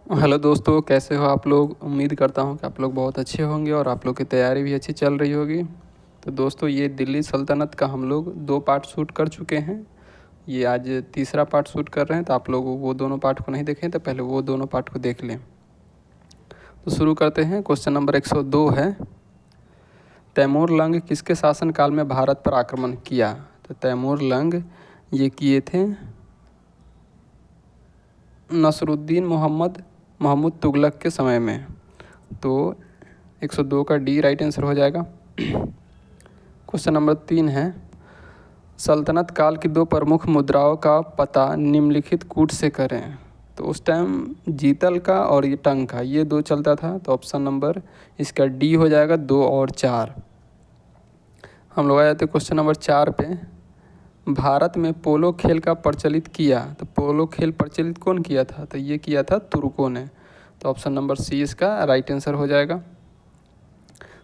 Hello दोस्तों, कैसे हो आप लोग। उम्मीद करता हूँ कि आप लोग बहुत अच्छे होंगे और आप लोग की तैयारी भी अच्छी चल रही होगी। तो दोस्तों, ये दिल्ली सल्तनत का हम लोग 2 पार्ट शूट कर चुके हैं। ये आज तीसरा पार्ट शूट कर रहे हैं। तो आप लोग वो दोनों पार्ट को नहीं देखें तो पहले वो दोनों पार्ट को देख लें। तो शुरू करते हैं। क्वेश्चन नंबर 102 है, तैमूर लंग किसके शासनकाल में भारत पर आक्रमण किया। तो तैमूर लंग ये किए थे नसरुद्दीन महमूद तुगलक के समय में। तो 102 का डी राइट आंसर हो जाएगा। क्वेश्चन नंबर 3 है, सल्तनत काल की 2 प्रमुख मुद्राओं का पता निम्नलिखित कूट से करें। तो उस टाइम जीतल का और ये टंग का, ये 2 चलता था। तो ऑप्शन नंबर इसका डी हो जाएगा, 2 और 4। हम लोग आ जाते क्वेश्चन नंबर 4 पे। भारत में पोलो खेल का प्रचलित किया। तो पोलो खेल प्रचलित कौन किया था। तो ये किया था तुर्कों ने। तो ऑप्शन नंबर सी इसका राइट आंसर हो जाएगा।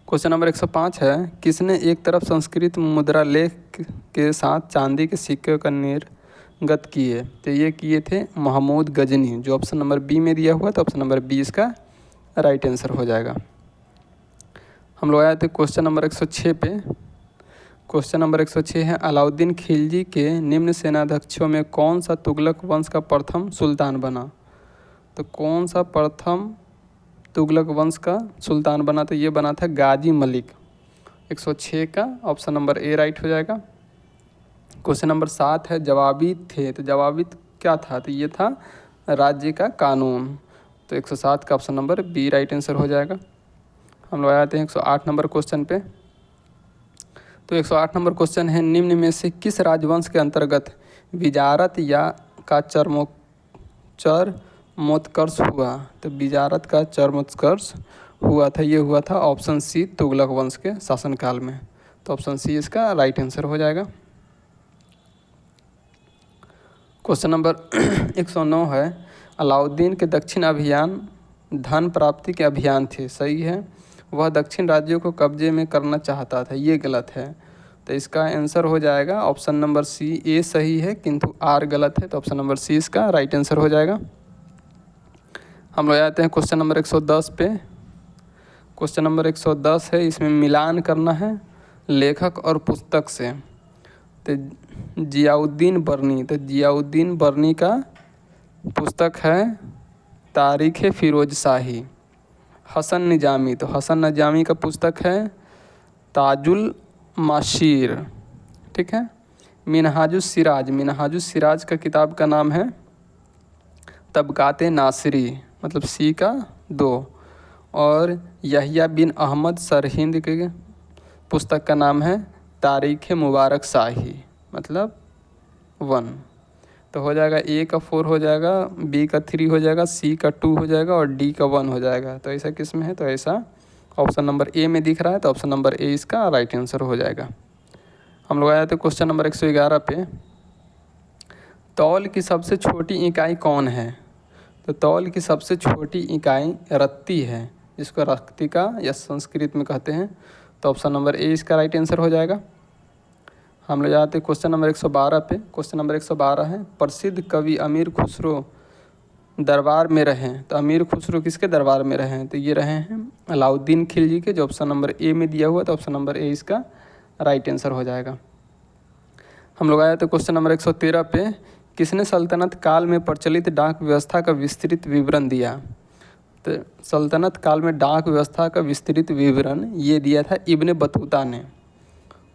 क्वेश्चन नंबर 105 है, किसने एक तरफ संस्कृत मुद्रा लेख के साथ चांदी के सिक्के का निर्गत किए। तो ये किए थे महमूद गजनी, जो ऑप्शन नंबर बी में दिया हुआ। तो ऑप्शन नंबर बी इसका राइट आंसर हो जाएगा। हम लोग आए थे क्वेश्चन नंबर 106 पे। क्वेश्चन नंबर 106 है, अलाउद्दीन खिलजी के निम्न सेनाध्यक्षों में कौन सा तुगलक वंश का प्रथम सुल्तान बना। तो कौन सा प्रथम तुगलक वंश का सुल्तान बना। तो ये बना था गाजी मलिक। 106 का ऑप्शन नंबर ए राइट हो जाएगा। क्वेश्चन नंबर 7 है, जवाबी थे। तो जवाबी क्या था। तो ये था राज्य का कानून। तो 107 का option number B right answer हो जाएगा। हम लोग आते हैं 108 नंबर क्वेश्चन पे। तो 108 नंबर क्वेश्चन है, निम्न में से किस राजवंश के अंतर्गत विजारत या का चरमोत्कर्ष हुआ। तो विजारत का चरमोत्कर्ष हुआ था, ये हुआ था ऑप्शन सी तुगलक वंश के शासनकाल में। तो ऑप्शन सी इसका राइट आंसर हो जाएगा। क्वेश्चन नंबर 109 है, अलाउद्दीन के दक्षिण अभियान धन प्राप्ति के अभियान थे। सही है, वह दक्षिण राज्यों को कब्जे में करना चाहता था। ये गलत है। तो इसका आंसर हो जाएगा ऑप्शन नंबर सी। ए सही है किंतु आर गलत है। तो ऑप्शन नंबर सी इसका राइट आंसर हो जाएगा। हम लोग आते हैं क्वेश्चन नंबर 110 पे। क्वेश्चन नंबर 110 है, इसमें मिलान करना है लेखक और पुस्तक से। तो जियाउद्दीन बर्नी। तो जियाउद्दीन बर्नी का पुस्तक है तारीख़ फ़िरोज़ शाही। हसन निजामी। तो हसन निजामी का पुस्तक है ताजुल माशीर। ठीक है। मिनहाजुस सिराज। मिनहाजुस सिराज का किताब का नाम है तबकाते नासिरी, मतलब सी का 2। और यहिया बिन अहमद सरहिंद के पुस्तक का नाम है तारीख़ मुबारक शाही, मतलब 1। तो हो जाएगा ए का 4 हो जाएगा, बी का 3 हो जाएगा, सी का 2 हो जाएगा और डी का 1 हो जाएगा। तो ऐसा किस में है। तो ऐसा ऑप्शन नंबर ए में दिख रहा है। तो ऑप्शन नंबर ए इसका राइट आंसर हो जाएगा। हम लोग आए थे क्वेश्चन नंबर 111 पे। तौल की सबसे छोटी इकाई कौन है। तो तौल की सबसे छोटी इकाई रत्ती है, जिसको रक्तिका या संस्कृत में कहते हैं। तो ऑप्शन नंबर ए इसका राइट आंसर हो जाएगा। हम लोग जाते हैं क्वेश्चन नंबर 112 पे। क्वेश्चन नंबर 112 है, प्रसिद्ध कवि अमीर खुसरो दरबार में रहे। तो अमीर खुसरो किसके दरबार में रहे हैं। तो ये रहे हैं अलाउद्दीन खिलजी के, जो ऑप्शन नंबर ए में दिया हुआ। तो ऑप्शन नंबर ए इसका राइट आंसर हो जाएगा। हम लोग आए थे क्वेश्चन नंबर 113 पे, किसने सल्तनत काल में प्रचलित डाक व्यवस्था का विस्तृत विवरण दिया। तो सल्तनत काल में डाक व्यवस्था का विस्तृत विवरण ये दिया था इब्ने बतूता ने,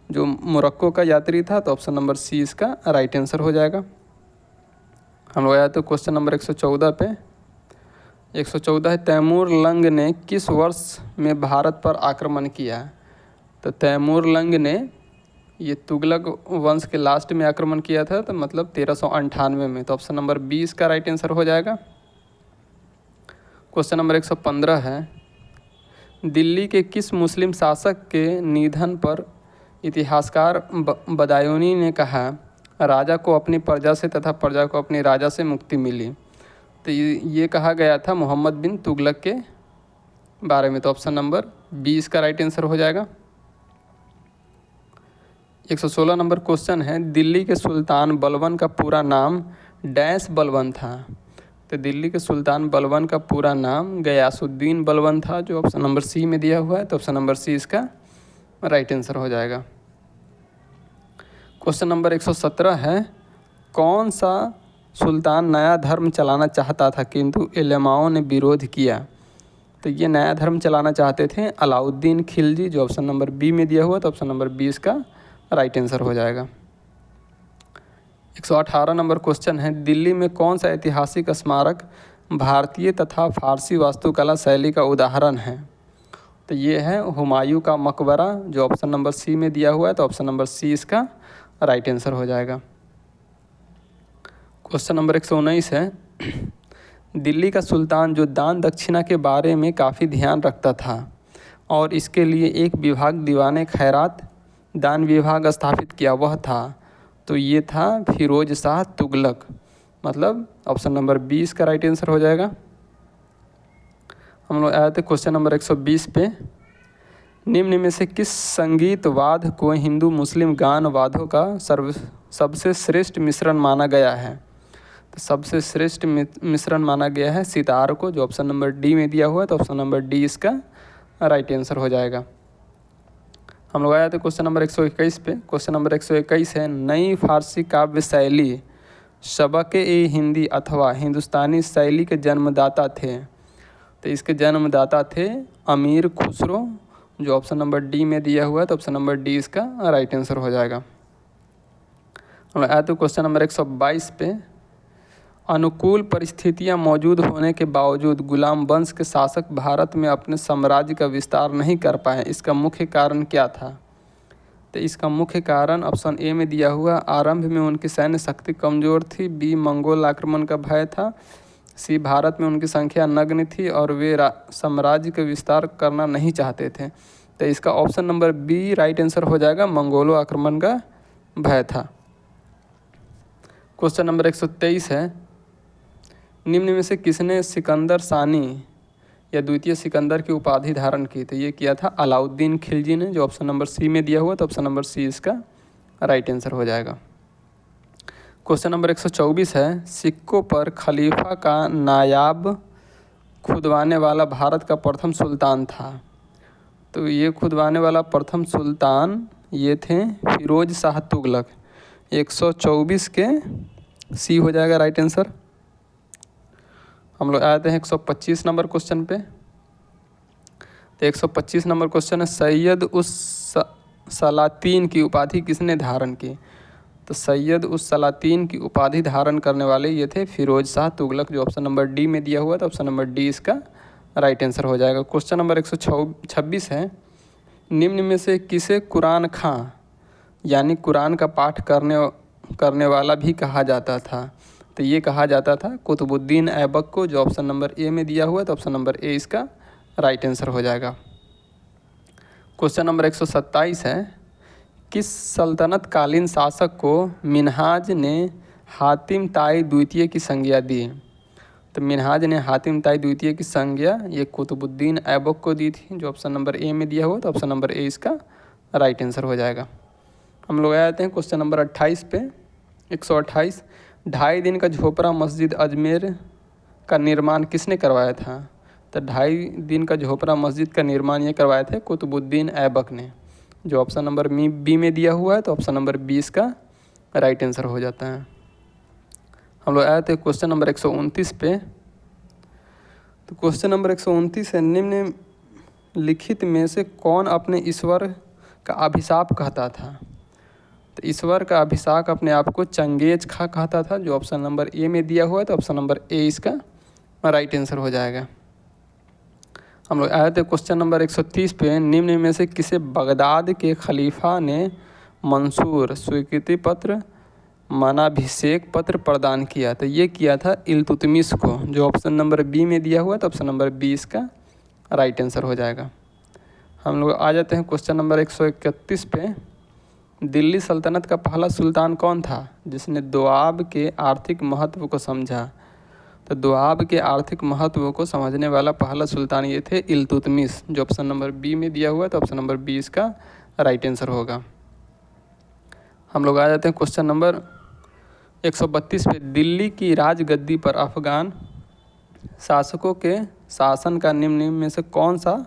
जो मोरक्को का यात्री था। तो ऑप्शन नंबर सी इसका राइट आंसर हो जाएगा। हम लोग आए तो क्वेश्चन नंबर 114 पे। 114 है, तैमूर लंग ने किस वर्ष में भारत पर आक्रमण किया। तो तैमूर लंग ने ये तुगलक वंश के लास्ट में आक्रमण किया था। तो मतलब 1398 में। तो ऑप्शन नंबर बी इसका राइट आंसर हो जाएगा। क्वेश्चन नंबर 115 है, दिल्ली के किस मुस्लिम शासक के निधन पर इतिहासकार बदायूनी ने कहा राजा को अपनी प्रजा से तथा प्रजा को अपनी राजा से मुक्ति मिली। तो ये कहा गया था मोहम्मद बिन तुगलक के बारे में। तो ऑप्शन नंबर बी इसका राइट आंसर हो जाएगा। 116 नंबर क्वेश्चन है, दिल्ली के सुल्तान बलबन का पूरा नाम डैश बलबन था। तो दिल्ली के सुल्तान बलबन का पूरा नाम गयासुद्दीन बलबन था, जो ऑप्शन नंबर सी में दिया हुआ है। तो ऑप्शन नंबर सी इसका राइट आंसर हो जाएगा। क्वेश्चन नंबर 117 है, कौन सा सुल्तान नया धर्म चलाना चाहता था किंतु उलेमाओं ने विरोध किया? तो ये नया धर्म चलाना चाहते थे अलाउद्दीन खिलजी, जो ऑप्शन नंबर बी में दिया हुआ। तो ऑप्शन नंबर बी इसका राइट आंसर हो जाएगा। 118 नंबर क्वेश्चन है, दिल्ली में कौन सा ऐतिहासिक स्मारक भारतीय तथा फारसी वास्तुकला शैली का उदाहरण है? तो ये है हुमायूं का मकबरा, जो ऑप्शन नंबर सी में दिया हुआ है। तो ऑप्शन नंबर सी इसका राइट आंसर हो जाएगा। क्वेश्चन नंबर 119 है, दिल्ली का सुल्तान जो दान दक्षिणा के बारे में काफ़ी ध्यान रखता था और इसके लिए एक विभाग दीवाने खैरात दान विभाग स्थापित किया, वह था? तो ये था फिरोज शाह तुगलक, मतलब ऑप्शन नंबर 20 का राइट आंसर हो जाएगा। हम लोग आए थे क्वेश्चन नंबर 120 पे, निम्न में से किस संगीत वाद्य को हिंदू मुस्लिम गान वाद्यों का सबसे श्रेष्ठ मिश्रण माना गया है? तो सबसे श्रेष्ठ मिश्रण माना गया है सितार को, जो ऑप्शन नंबर डी में दिया हुआ है। तो ऑप्शन नंबर डी इसका राइट आंसर हो जाएगा। हम लोग आए थे क्वेश्चन नंबर 121 पे। क्वेश्चन नंबर 121 है, नई फारसी काव्य शैली शबक-ए-हिंदी अथवा हिंदुस्तानी शैली के जन्मदाता थे? तो इसके जन्मदाता थे अमीर खुसरो, जो ऑप्शन नंबर डी में दिया हुआ है। तो ऑप्शन नंबर डी इसका राइट आंसर हो जाएगा। हम आए तो क्वेश्चन नंबर 122 पे, अनुकूल परिस्थितियां मौजूद होने के बावजूद गुलाम वंश के शासक भारत में अपने साम्राज्य का विस्तार नहीं कर पाए, इसका मुख्य कारण क्या था? तो इसका मुख्य कारण ऑप्शन ए में दिया हुआ, आरंभ में उनकी सैन्य शक्ति कमज़ोर थी, बी मंगोल आक्रमण का भय था, सी भारत में उनकी संख्या नगण्य थी और वे साम्राज्य का विस्तार करना नहीं चाहते थे। तो इसका option number B right answer हो जाएगा, मंगोलों आक्रमण का भय था। क्वेश्चन नंबर 123 है, निम्न में से किसने सिकंदर सानी या द्वितीय सिकंदर की उपाधि धारण की? तो ये किया था अलाउद्दीन खिलजी ने, जो ऑप्शन नंबर सी में दिया हुआ। तो ऑप्शन नंबर सी इसका राइट आंसर हो जाएगा। क्वेश्चन नंबर 124 है, सिक्कों पर खलीफा का नायाब खुदवाने वाला भारत का प्रथम सुल्तान था? तो ये खुदवाने वाला प्रथम सुल्तान ये थे फिरोज शाह तुगलक। 124 के सी हो जाएगा राइट आंसर। हम लोग आते हैं 125 नंबर क्वेश्चन पे। तो 125 नंबर क्वेश्चन है, सैयद उस सलातीन की उपाधि किसने धारण की? तो सैयद उस सलातीन की उपाधि धारण करने वाले ये थे फिरोज शाह तुगलक, जो ऑप्शन नंबर डी में दिया हुआ था। ऑप्शन नंबर डी इसका राइट आंसर हो जाएगा। क्वेश्चन नंबर 126 है, निम्न में से किसे कुरान खां यानी कुरान का पाठ करने वाला भी कहा जाता था? तो ये कहा जाता था कुतुबुद्दीन ऐबक को, जो ऑप्शन नंबर ए में दिया हुआ है। तो ऑप्शन नंबर ए इसका राइट आंसर हो जाएगा। क्वेश्चन नंबर 127 है, किस सल्तनत कालीन शासक को मिन्हाज ने हातिम ताई द्वितीय की संज्ञा दी? तो मिन्हाज ने हातिम ताई द्वितीय की संज्ञा ये कुतुबुद्दीन ऐबक को दी थी, जो ऑप्शन नंबर ए में दिया हुआ। तो ऑप्शन नंबर ए इसका राइट आंसर हो जाएगा। हम लोग आते हैं क्वेश्चन नंबर 28 पे। 128, 2.5 दिन का झोपड़ा मस्जिद अजमेर का निर्माण किसने करवाया था? तो 2.5 दिन का झोपड़ा मस्जिद का निर्माण ये करवाए थे कुतुबुद्दीन ऐबक ने, जो ऑप्शन नंबर बी में दिया हुआ है। तो ऑप्शन नंबर 20 का राइट आंसर हो जाता है। हम लोग आए थे क्वेश्चन नंबर 129 पे। तो क्वेश्चन नंबर 129 है, निम्न लिखित में से कौन अपने ईश्वर का अभिशाप कहता था? तो ईश्वर का अभिशाप अपने आप को चंगेज खा कहता था, जो ऑप्शन नंबर ए में दिया हुआ है। तो ऑप्शन नंबर ए इसका राइट आंसर हो जाएगा। हम लोग आए थे क्वेश्चन नंबर 130 पे, निम्न में से किसे बगदाद के खलीफा ने मंसूर स्वीकृति पत्र मानाभिषेक पत्र प्रदान किया? तो ये किया था इल्तुतमिश को, जो ऑप्शन नंबर बी में दिया हुआ है। तो ऑप्शन नंबर बी इसका राइट आंसर हो जाएगा। हम लोग आ जाते हैं क्वेश्चन नंबर 131 पे, दिल्ली सल्तनत का पहला सुल्तान कौन था जिसने दोआब के आर्थिक महत्व को समझा? तो दोआब के आर्थिक महत्व को समझने वाला पहला सुल्तान ये थे इल्तुतमिश, जो ऑप्शन नंबर बी में दिया हुआ है। तो ऑप्शन नंबर बी इसका राइट आंसर होगा। हम लोग आ जाते हैं क्वेश्चन नंबर 132 पे, दिल्ली की राजगद्दी पर अफगान शासकों के शासन का निम्न में से कौन सा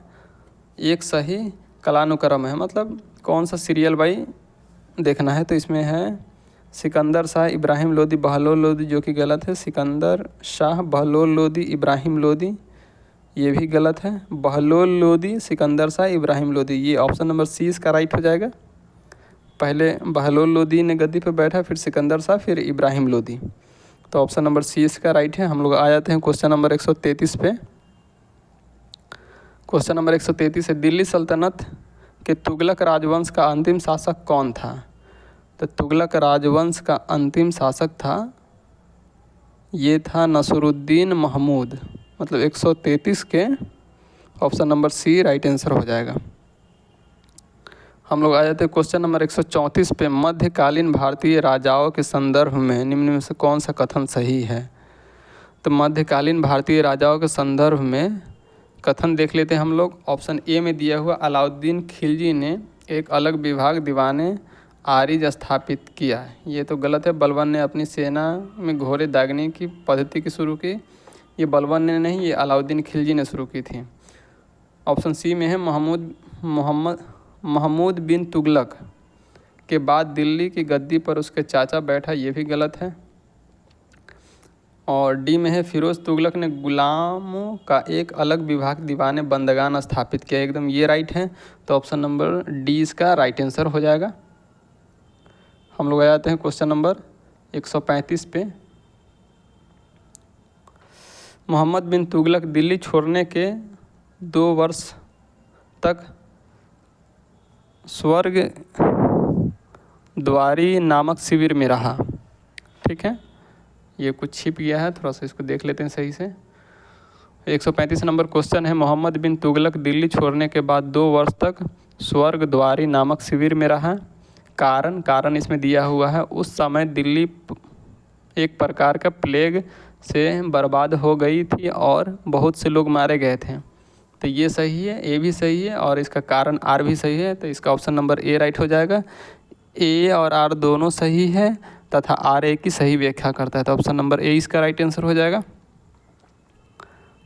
एक सही कालानुक्रम है, मतलब कौन सा सीरियल बाई देखना है। तो इसमें है सिकंदर शाह इब्राहिम लोदी बहलोल लोदी, जो कि गलत है। सिकंदर शाह बहलोल लोदी इब्राहिम लोदी, ये भी गलत है। बहलोल लोदी सिकंदर शाह इब्राहिम लोदी, ये ऑप्शन नंबर सी इसका राइट हो जाएगा। पहले बहलोल लोदी ने गद्दी पर बैठा, फिर सिकंदर शाह, फिर इब्राहिम लोदी। तो ऑप्शन नंबर सी इसका राइट है। हम लोग आ जाते हैं क्वेश्चन नंबर 133 पे। क्वेश्चन नंबर 133 है, दिल्ली सल्तनत के तुगलक राजवंश का अंतिम शासक कौन था। तो तुगलक राजवंश का अंतिम शासक था, ये था नसरुद्दीन महमूद, मतलब 133 के option number C right answer हो जाएगा। हम लोग आ जाते हैं क्वेश्चन नंबर 134 पे, मध्यकालीन भारतीय राजाओं के संदर्भ में निम्न में से कौन सा कथन सही है। तो मध्यकालीन भारतीय राजाओं के संदर्भ में कथन देख लेते हैं हम लोग। ऑप्शन ए में दिया हुआ, अलाउद्दीन खिलजी ने एक अलग विभाग दीवाने आरिज स्थापित किया, ये तो गलत है। बलबन ने अपनी सेना में घोड़े दागने की पद्धति की शुरू की, ये बलबन ने नहीं, ये अलाउद्दीन खिलजी ने शुरू की थी। ऑप्शन सी में है, महमूद बिन तुगलक के बाद दिल्ली की गद्दी पर उसके चाचा बैठा, ये भी गलत है। और डी में है, फिरोज़ तुगलक ने गुलामों का एक अलग विभाग दीवाने बंदगान स्थापित किया, एकदम ये राइट है। तो ऑप्शन नंबर डी इसका राइट आंसर हो जाएगा। हम लोग आ जाते हैं क्वेश्चन नंबर 135 पे। मोहम्मद बिन तुगलक दिल्ली छोड़ने के 2 वर्ष तक स्वर्ग द्वारी नामक शिविर में रहा। ठीक है, ये कुछ छिप गया है, थोड़ा सा इसको देख लेते हैं सही से। 135 नंबर क्वेश्चन है, मोहम्मद बिन तुगलक दिल्ली छोड़ने के बाद 2 वर्ष तक स्वर्ग द्वारी नामक शिविर में रहा। कारण इसमें दिया हुआ है, उस समय दिल्ली एक प्रकार का प्लेग से बर्बाद हो गई थी और बहुत से लोग मारे गए थे। तो ये सही है, ए भी सही है, और इसका कारण आर भी सही है। तो इसका ऑप्शन नंबर ए राइट हो जाएगा। ए और आर दोनों सही है तथा आर ए की सही व्याख्या करता है, तो ऑप्शन नंबर ए इसका राइट आंसर हो जाएगा।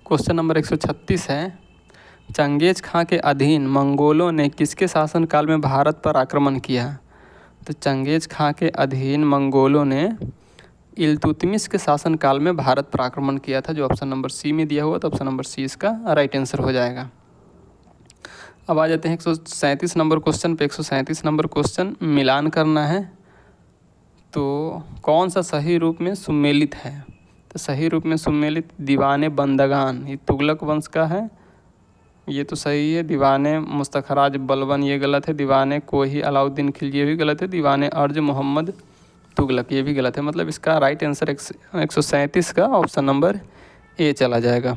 क्वेश्चन नंबर 136 है, चंगेज खां के अधीन मंगोलों ने किसके शासनकाल में भारत पर आक्रमण किया। तो चंगेज खां के अधीन मंगोलों ने इल्तुतमिश के शासनकाल में भारत पर आक्रमण किया था, जो ऑप्शन नंबर सी में दिया हुआ, तो ऑप्शन नंबर सी इसका राइट आंसर हो जाएगा। अब आ जाते हैं 137 नंबर क्वेश्चन पे। 137 नंबर क्वेश्चन मिलान करना है, तो कौन सा सही रूप में सुमेलित है। तो सही रूप में सुमेलित दीवाने बंदगान, ये तुगलक वंश का है, ये तो सही है। दीवाने मुस्तखराज बलबन, ये गलत है। दीवाने कोही अलाउद्दीन खिलजी, ये भी गलत है। दीवाने अर्ज मोहम्मद तुगलक, ये भी गलत है। मतलब इसका राइट आंसर 137 का ऑप्शन नंबर ए चला जाएगा।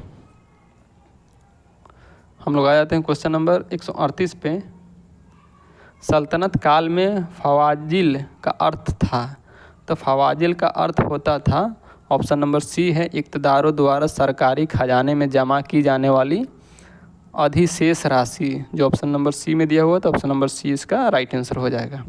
हम लोग आ जाते हैं क्वेश्चन नंबर 138 पे। सल्तनत काल में फवाजिल का अर्थ था। तो फवाजिल का अर्थ होता था, ऑप्शन नंबर सी है, इक़्तिदारों द्वारा सरकारी खजाने में जमा की जाने वाली अधिशेष राशि, जो ऑप्शन नंबर सी में दिया हुआ, तो ऑप्शन नंबर सी इसका राइट आंसर हो जाएगा।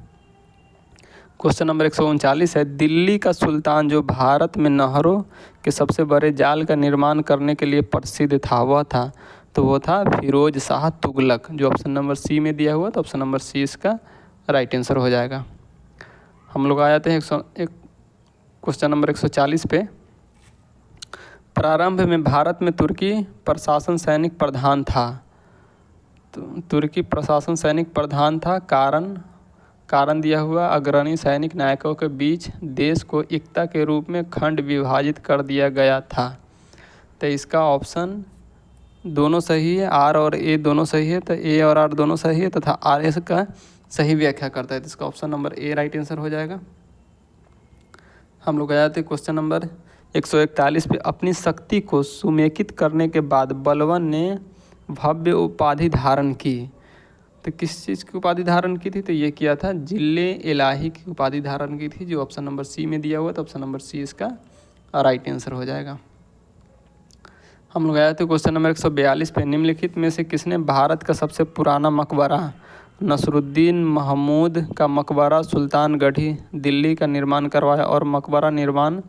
क्वेश्चन नंबर 139 है, दिल्ली का सुल्तान जो भारत में नहरों के सबसे बड़े जाल का निर्माण करने के लिए प्रसिद्ध था, वह था, तो वो था फिरोज शाह तुगलक, जो ऑप्शन नंबर सी में दिया हुआ, तो ऑप्शन नंबर सी इसका राइट आंसर हो जाएगा। हम लोग आ जाते हैं क्वेश्चन नंबर 140 पे। प्रारंभ में भारत में तुर्की प्रशासन सैनिक प्रधान था। तो तुर्की प्रशासन सैनिक प्रधान था, कारण दिया हुआ, अग्रणी सैनिक नायकों के बीच देश को एकता के रूप में खंड विभाजित कर दिया गया था। तो इसका ऑप्शन दोनों सही है, आर और ए दोनों सही है, तो ए और आर दोनों सही है तथा आर एस का सही व्याख्या करता है, तो इसका option number A right answer हो जाएगा। हम लोग आ जाते हैं क्वेश्चन नंबर 141 पे। अपनी शक्ति को सुमेकित करने के बाद बलबन ने भव्य उपाधि धारण की। तो किस चीज़ की उपाधि धारण की थी, तो ये किया था जिले इलाही की उपाधि धारण की थी, जो ऑप्शन नंबर सी में दिया हुआ, तो ऑप्शन नंबर सी इसका राइट आंसर हो जाएगा। हम लोग आए थे क्वेश्चन नंबर 142 पे। निम्नलिखित में से किसने भारत का सबसे पुराना मकबरा नसरुद्दीन महमूद का मकबरा सुल्तानगढ़ी दिल्ली का निर्माण करवाया और मकबरा निर्माण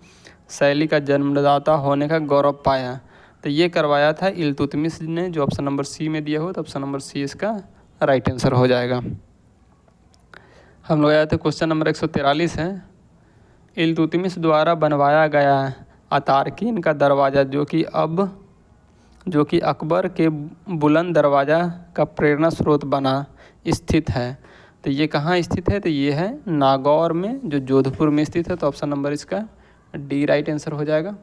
शैली का जन्मदाता होने का गौरव पाया। तो ये करवाया था इल्तुतमिश ने, जो ऑप्शन नंबर सी में दिया हो, तो ऑप्शन नंबर सी इसका राइट आंसर हो जाएगा। हम लोग आए थे क्वेश्चन नंबर 143 है, इल्तुतमिश द्वारा बनवाया गया अतारकीन का दरवाज़ा जो कि अकबर के बुलंद दरवाज़ा का प्रेरणा स्रोत बना स्थित है। तो ये कहाँ स्थित है? तो ये है नागौर में, जो जोधपुर में स्थित है। तो ऑप्शन नंबर इसका डी राइट आंसर हो जाएगा।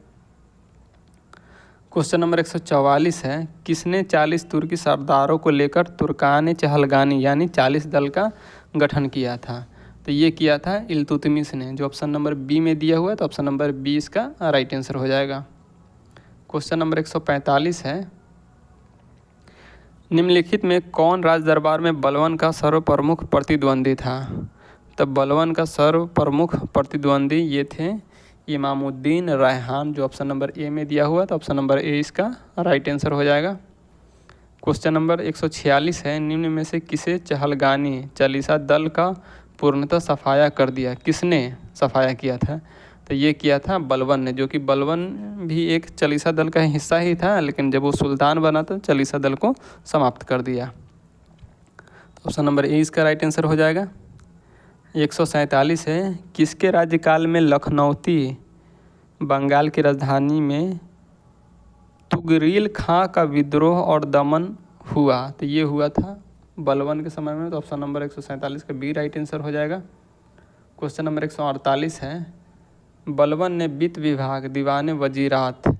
क्वेश्चन नंबर 144 है, किसने 40 तुर्की सरदारों को लेकर तुर्कान चहलगानी यानी 40 दल का गठन किया था? तो ये किया था इल्तुतमिश ने, जो ऑप्शन नंबर बी में दिया हुआ है। तो ऑप्शन नंबर बी इसका राइट आंसर हो जाएगा। क्वेश्चन नंबर 145 है, निम्नलिखित में कौन राज दरबार में बलवन का सर्व प्रमुख प्रतिद्वंदी था? तो बलवन का सर्व प्रमुख प्रतिद्वंदी ये थे इमामुद्दीन रैहान, जो ऑप्शन नंबर ए में दिया हुआ। तो ऑप्शन नंबर ए इसका राइट आंसर हो जाएगा। क्वेश्चन नंबर 146 है, निम्न में से किसे चहलगानी चालीसा दल का पूर्णतः सफाया कर दिया? किसने सफाया किया था? तो ये किया था बलवन ने, जो कि बलवन भी एक चालीसा दल का हिस्सा ही था, लेकिन जब वो सुल्तान बना तो चालीसा दल को समाप्त कर दिया। तो ऑप्शन नंबर ए इसका राइट आंसर हो जाएगा। 147 है, किसके राज्यकाल में लखनौती बंगाल की राजधानी में तुगरील खां का विद्रोह और दमन हुआ? तो ये हुआ था बलवन के समय में। तो ऑप्शन नंबर 147 का बी राइट आंसर हो जाएगा। क्वेश्चन नंबर 148 है, बलवन ने वित्त विभाग दीवाने वजीरात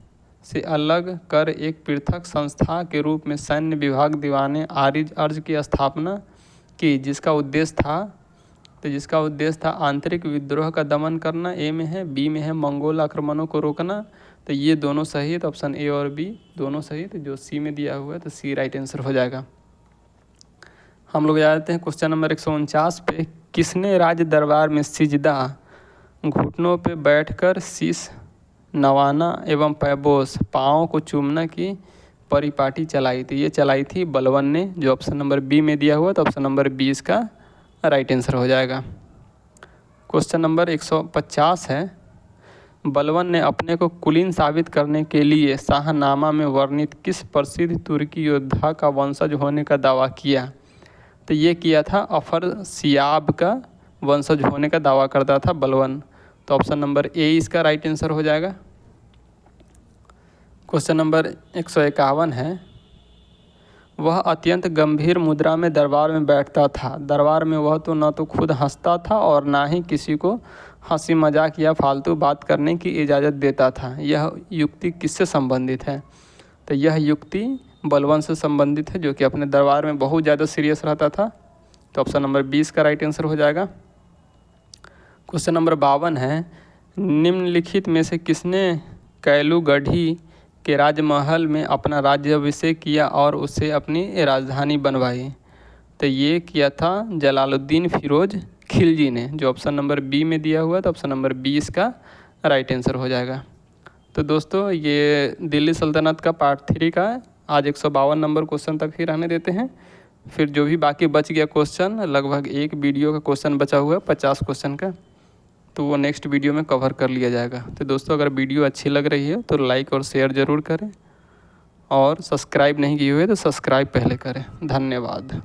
से अलग कर एक पृथक संस्था के रूप में सैन्य विभाग दीवाने आरिज अर्ज की स्थापना की, जिसका उद्देश्य था आंतरिक विद्रोह का दमन करना। ए में है, बी में है मंगोल आक्रमणों को रोकना। तो ये दोनों सही है। तो ऑप्शन ए और बी दोनों सही। तो जो सी में दिया हुआ है तो सी राइट आंसर हो जाएगा। हम लोग जाते हैं क्वेश्चन नंबर 149 पे, किसने राज्य दरबार में सिजदा घुटनों पे बैठकर शीश नवाना एवं पैबोस पाँव को चूमना की परिपाटी चलाई थी? ये चलाई थी बलवन ने, जो ऑप्शन नंबर बी में दिया हुआ। तो ऑप्शन नंबर बी इसका राइट आंसर हो जाएगा। क्वेश्चन नंबर 150 है, बलवन ने अपने को कुलीन साबित करने के लिए शाहनामा में वर्णित किस प्रसिद्ध तुर्की योद्धा का वंशज होने का दावा किया? तो ये किया था अफरसियाब का वंशज होने का दावा करता था बलवन। तो ऑप्शन नंबर ए इसका राइट आंसर हो जाएगा। क्वेश्चन नंबर 151 है, वह अत्यंत गंभीर मुद्रा में दरबार में बैठता था। दरबार में वह तो न तो खुद हंसता था और ना ही किसी को हंसी मजाक या फालतू बात करने की इजाज़त देता था। यह युक्ति किससे संबंधित है? तो यह युक्ति बलवन से संबंधित है, जो कि अपने दरबार में बहुत ज़्यादा सीरियस रहता था। तो ऑप्शन नंबर 20 का राइट आंसर हो जाएगा। क्वेश्चन नंबर 52 है, निम्नलिखित में से किसने कैलूगढ़ी के राजमहल में अपना राज्याभिषेक किया और उसे अपनी राजधानी बनवाई? तो ये किया था जलालुद्दीन फिरोज खिलजी ने, जो ऑप्शन नंबर बी में दिया हुआ। तो ऑप्शन नंबर बी इसका राइट आंसर हो जाएगा। तो दोस्तों, ये दिल्ली सल्तनत का पार्ट 3 का आज 152 नंबर क्वेश्चन तक ही रहने देते हैं। फिर जो भी बाकी बच गया क्वेश्चन, लगभग एक वीडियो का क्वेश्चन बचा हुआ है 50 क्वेश्चन का, तो वो नेक्स्ट वीडियो में कवर कर लिया जाएगा। तो दोस्तों, अगर वीडियो अच्छी लग रही है तो लाइक और शेयर ज़रूर करें, और सब्सक्राइब नहीं किए हुए तो सब्सक्राइब पहले करें। धन्यवाद।